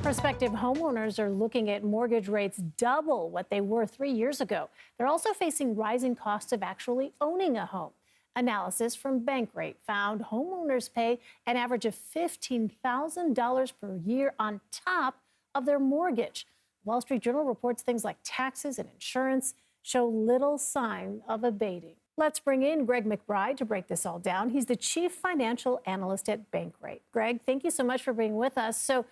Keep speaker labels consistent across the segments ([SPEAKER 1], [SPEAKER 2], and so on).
[SPEAKER 1] Prospective homeowners are looking at mortgage rates double what they were 3 years ago. They're also facing rising costs of actually owning a home. Analysis from Bankrate found homeowners pay an average of $15,000 per year on top of their mortgage. Wall Street Journal reports things like taxes and insurance show little sign of abating. Let's bring in Greg McBride to break this all down. He's the chief financial analyst at Bankrate. Greg, thank you so much for being with us. So,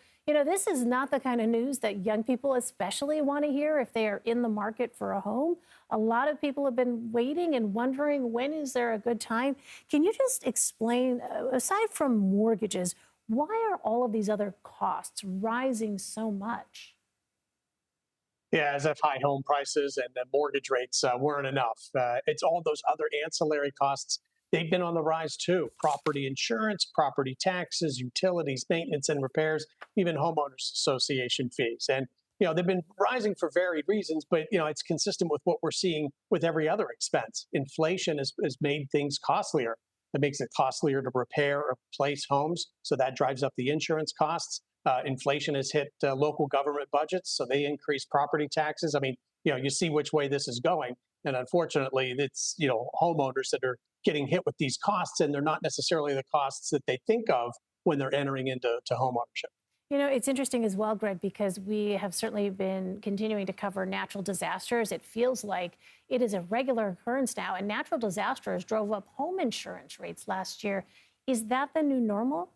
[SPEAKER 1] this is not the kind of news that young people especially want to hear if they are in the market for a home. A lot of people have been waiting and wondering, when is there a good time? Can you just explain, aside from mortgages, why are all of these other costs rising so much?
[SPEAKER 2] Yeah, as if high home prices and the mortgage rates weren't enough. It's all those other ancillary costs. They've been on the rise too. Property insurance, property taxes, utilities, maintenance and repairs, even homeowners association fees. And, they've been rising for varied reasons, but, it's consistent with what we're seeing with every other expense. Inflation has made things costlier. It makes it costlier to repair or replace homes. So that drives up the insurance costs. Inflation has hit local government budgets, so they increase property taxes. I mean, you see which way this is going. And unfortunately, it's, homeowners that are getting hit with these costs, and they're not necessarily the costs that they think of when they're entering into homeownership.
[SPEAKER 1] It's interesting as well, Greg, because we have certainly been continuing to cover natural disasters. It feels like it is a regular occurrence now, and natural disasters drove up home insurance rates last year. Is that the new normal?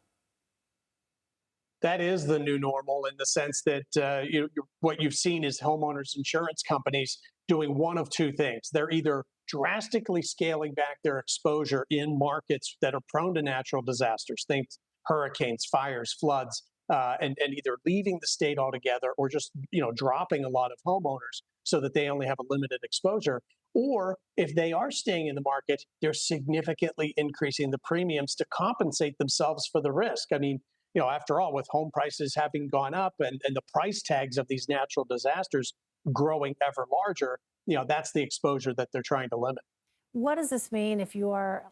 [SPEAKER 2] That is the new normal in the sense that what you've seen is homeowners insurance companies doing one of two things. They're either drastically scaling back their exposure in markets that are prone to natural disasters, think hurricanes, fires, floods, and either leaving the state altogether or just dropping a lot of homeowners so that they only have a limited exposure. Or if they are staying in the market, they're significantly increasing the premiums to compensate themselves for the risk. I mean, after all, with home prices having gone up and the price tags of these natural disasters growing ever larger, that's the exposure that they're trying to limit.
[SPEAKER 1] What does this mean if you are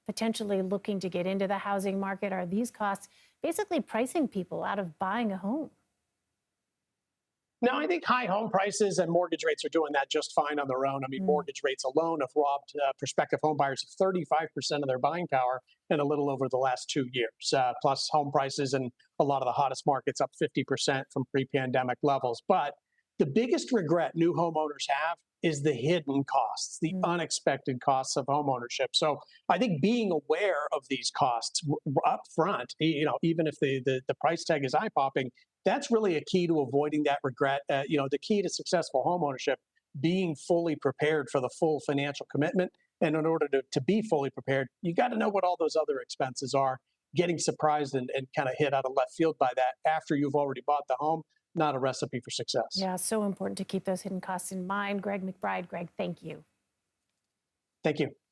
[SPEAKER 1] potentially looking to get into the housing market? Are these costs basically pricing people out of buying a home?
[SPEAKER 2] No, I think high home prices and mortgage rates are doing that just fine on their own. I mean, mortgage rates alone have robbed prospective home buyers of 35% of their buying power in a little over the last 2 years. Plus, home prices in a lot of the hottest markets up 50% from pre-pandemic levels. But the biggest regret new homeowners have is the hidden costs, the unexpected costs of homeownership. So I think being aware of these costs up front, even if the price tag is eye-popping, that's really a key to avoiding that regret. The key to successful homeownership, being fully prepared for the full financial commitment. And in order to be fully prepared, you got to know what all those other expenses are. Getting surprised and kind of hit out of left field by that after you've already bought the home, not a recipe for success.
[SPEAKER 1] Yeah, so important to keep those hidden costs in mind. Greg McBride, Greg, thank you.
[SPEAKER 2] Thank you.